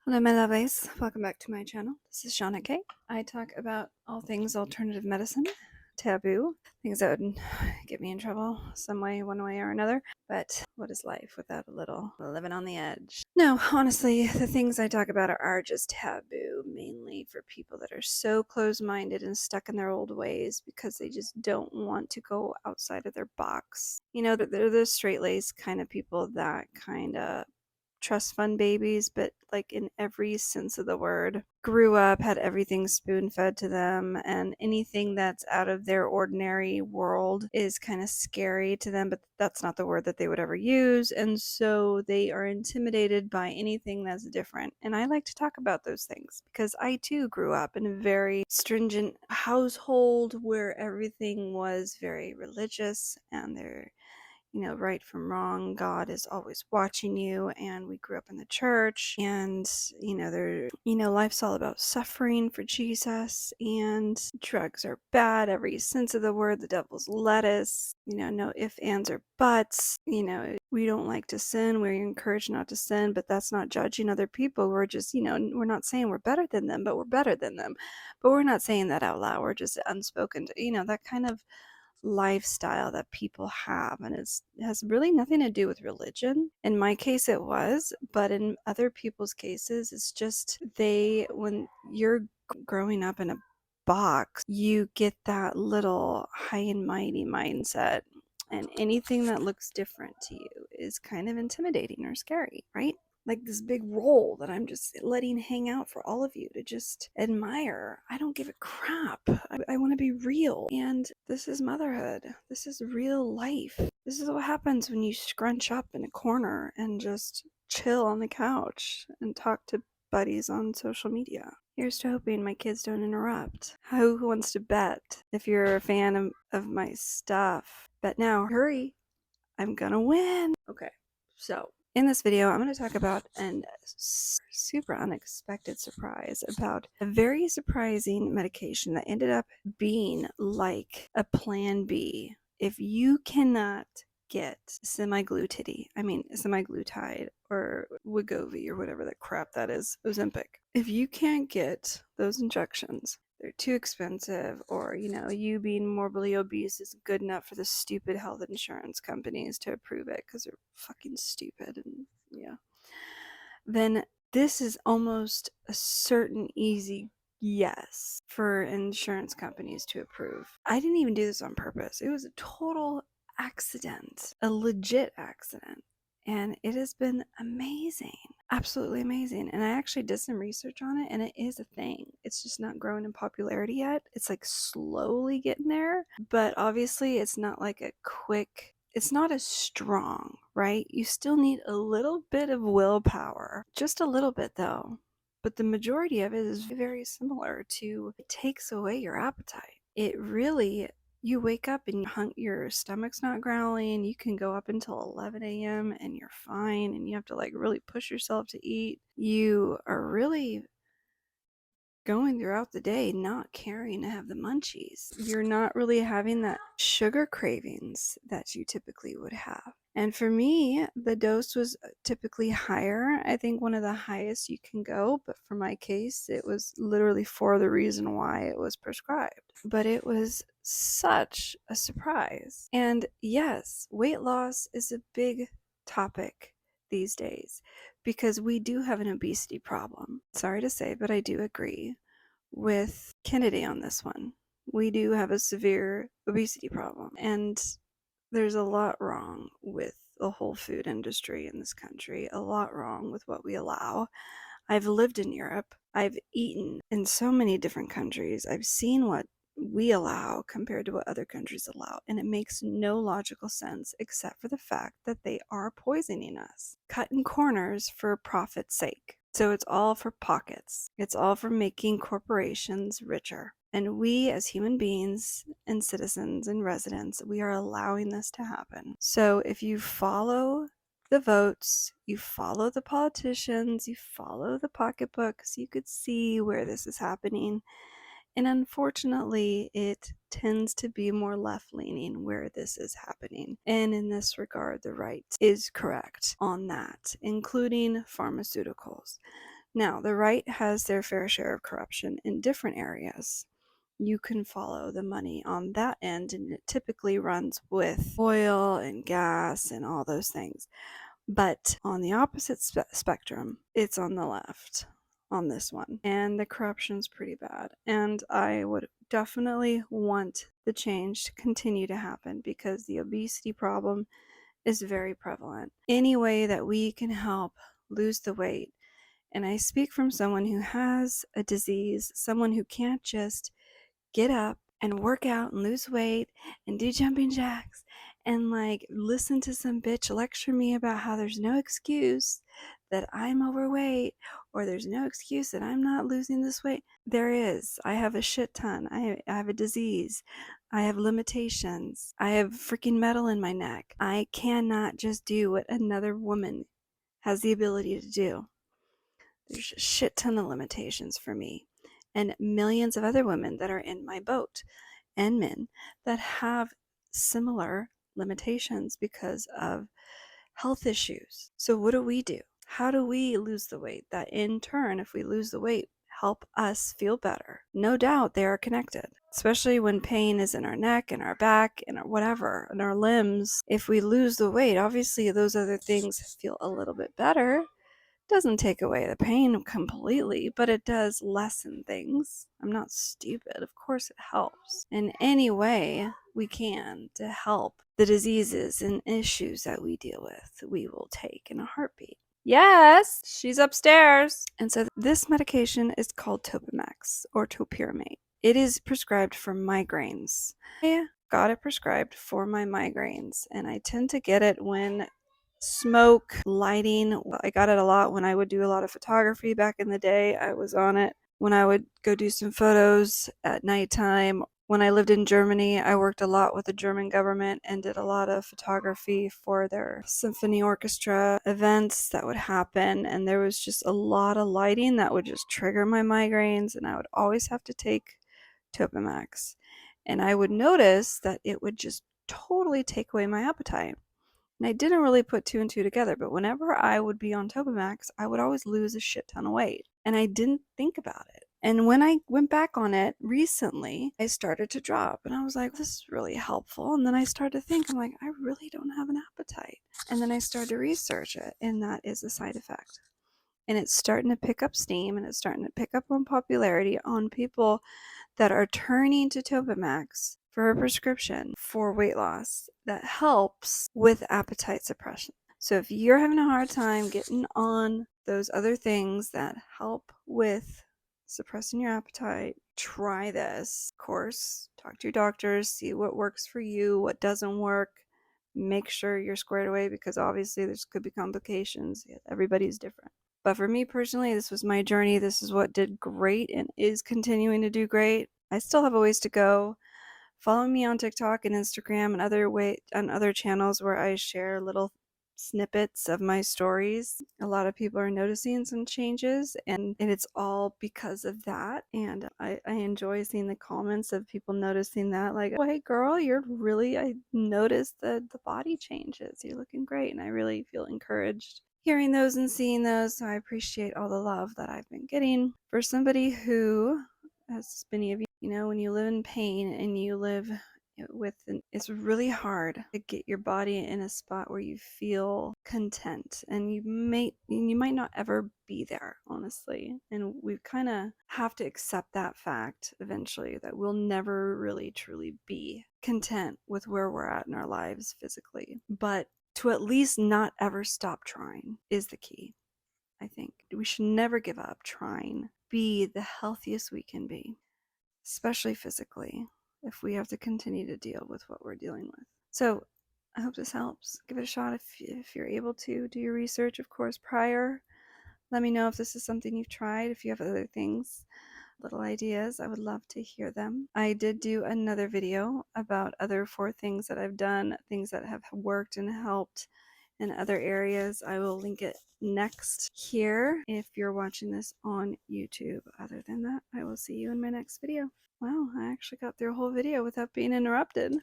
Hello, my lovelies. Welcome back to my channel. This is Shauna K. I talk about all things alternative medicine, taboo, things that would get me in trouble some way, one way or another. But what is life without a little living on the edge? No, honestly, the things I talk about are just taboo, mainly for people that are so close-minded and stuck in their old ways because they just don't want to go outside of their box. You know, they're the straight-laced kind of people that kind of trust fund babies, but like in every sense of the word. Grew up, had everything spoon fed to them, and anything that's out of their ordinary world is kind of scary to them, but that's not the word that they would ever use. And so they are intimidated by anything that's different. And I like to talk about those things because I too grew up in a very stringent household where everything was very religious and they're right from wrong. God is always watching you. And we grew up in the church, and, life's all about suffering for Jesus, and drugs are bad, every sense of the word, the devil's lettuce, no ifs, ands, or buts. We don't like to sin. We're encouraged not to sin, but that's not judging other people. We're just, we're not saying we're better than them, but we're better than them. But we're not saying that out loud. We're just unspoken, that kind of lifestyle that people have, and it has really nothing to do with religion. In my case it was, but in other people's cases it's just when you're growing up in a box, you get that little high and mighty mindset, and anything that looks different to you is kind of intimidating or scary, right? Like this big role that I'm just letting hang out for all of you to just admire. I don't give a crap. I want to be real. And this is motherhood. This is real life. This is what happens when you scrunch up in a corner and just chill on the couch and talk to buddies on social media. Here's to hoping my kids don't interrupt. Who wants to bet? If you're a fan of my stuff, bet now. Hurry. I'm gonna win. Okay, so in this video, I'm going to talk about a super unexpected surprise about a very surprising medication that ended up being like a plan B. If you cannot get semaglutide or Wegovy or whatever the crap that is, Ozempic. If you can't get those injections, they're too expensive, or you being morbidly obese isn't good enough for the stupid health insurance companies to approve it because they're fucking stupid, and then this is almost a certain easy yes for insurance companies to approve. I didn't even do this on purpose. It was a total accident, a legit accident. And it has been amazing, absolutely amazing. And I actually did some research on it, and it is a thing. It's just not growing in popularity yet. It's like slowly getting there, but obviously it's not like it's not as strong, right? You still need a little bit of willpower, just a little bit though. But the majority of it is very similar to, it takes away your appetite. It really, you wake up and your stomach's not growling. You can go up until 11 a.m. and you're fine, and you have to like really push yourself to eat. You are really going throughout the day not caring to have the munchies. You're not really having that sugar cravings that you typically would have. And for me, the dose was typically higher. I think one of the highest you can go, but for my case, it was literally for the reason why it was prescribed. But it was such a surprise. And yes, weight loss is a big topic these days because we do have an obesity problem. Sorry to say, but I do agree with Kennedy on this one. We do have a severe obesity problem, and there's a lot wrong with the whole food industry in this country, a lot wrong with what we allow. I've lived in Europe. I've eaten in so many different countries. I've seen what we allow compared to what other countries allow, and it makes no logical sense except for the fact that they are poisoning us, cutting corners for profit's sake. So it's all for pockets. It's all for making corporations richer. And we as human beings and citizens and residents, we are allowing this to happen. So if you follow the votes, you follow the politicians, you follow the pocketbooks, you could see where this is happening. And unfortunately, it tends to be more left-leaning where this is happening. And in this regard, the right is correct on that, including pharmaceuticals. Now, the right has their fair share of corruption in different areas. You can follow the money on that end, and it typically runs with oil and gas and all those things. But on the opposite spectrum, it's on the left on this one. And the corruption's pretty bad. And I would definitely want the change to continue to happen because the obesity problem is very prevalent. Any way that we can help lose the weight, and I speak from someone who has a disease, someone who can't just get up and work out and lose weight and do jumping jacks and like listen to some bitch lecture me about how there's no excuse that I'm overweight or there's no excuse that I'm not losing this weight. There is. I have a shit ton. I have a disease. I have limitations. I have freaking metal in my neck. I cannot just do what another woman has the ability to do. There's a shit ton of limitations for me and millions of other women that are in my boat and men that have similar limitations because of health issues. So what do? How do we lose the weight that in turn, if we lose the weight, help us feel better? No doubt they are connected, especially when pain is in our neck and our back and our whatever, and our limbs. If we lose the weight, obviously those other things feel a little bit better. Doesn't take away the pain completely, but it does lessen things. I'm not stupid. Of course it helps in any way we can to help the diseases and issues that we deal with. We will take in a heartbeat. Yes, she's upstairs. And so this medication is called Topamax or topiramate. It is prescribed for migraines. I got it prescribed for my migraines, and I tend to get it when smoke, lighting. I got it a lot when I would do a lot of photography back in the day. I was on it when I would go do some photos at nighttime. When I lived in Germany, I worked a lot with the German government and did a lot of photography for their symphony orchestra events that would happen. And there was just a lot of lighting that would just trigger my migraines, and I would always have to take Topamax. And I would notice that it would just totally take away my appetite. And I didn't really put two and two together, but whenever I would be on Topamax, I would always lose a shit ton of weight. And I didn't think about it. And when I went back on it recently, I started to drop. And I was like, this is really helpful. And then I started to think, I'm like, I really don't have an appetite. And then I started to research it, and that is a side effect. And it's starting to pick up steam, and it's starting to pick up on popularity on people that are turning to Topamax for a prescription for weight loss that helps with appetite suppression. So if you're having a hard time getting on those other things that help with suppressing your appetite, try this. Of course, talk to your doctors, see what works for you, what doesn't work. Make sure you're squared away because obviously there could be complications. Everybody's different. But for me personally, this was my journey. This is what did great and is continuing to do great. I still have a ways to go. Follow me on TikTok and Instagram and other channels where I share little snippets of my stories. A lot of people are noticing some changes, and it's all because of that. And I enjoy seeing the comments of people noticing that, like, oh, hey girl, I noticed the body changes. You're looking great. And I really feel encouraged hearing those and seeing those. So I appreciate all the love that I've been getting. For somebody who, as many of you know, when you live in pain and you live it's really hard to get your body in a spot where you feel content, and you might not ever be there, honestly. And we kind of have to accept that fact eventually, that we'll never really truly be content with where we're at in our lives physically. But to at least not ever stop trying is the key. I think we should never give up trying. Be the healthiest we can be, especially physically, if we have to continue to deal with what we're dealing with. So I hope this helps. Give it a shot if you're able to. Do your research, of course, prior. Let me know if this is something you've tried. If you have other things, little ideas, I would love to hear them. I did do another video about other 4 things that I've done, things that have worked and helped in other areas. I will link it next here if you're watching this on YouTube. Other than that, I will see you in my next video. Wow, I actually got through a whole video without being interrupted.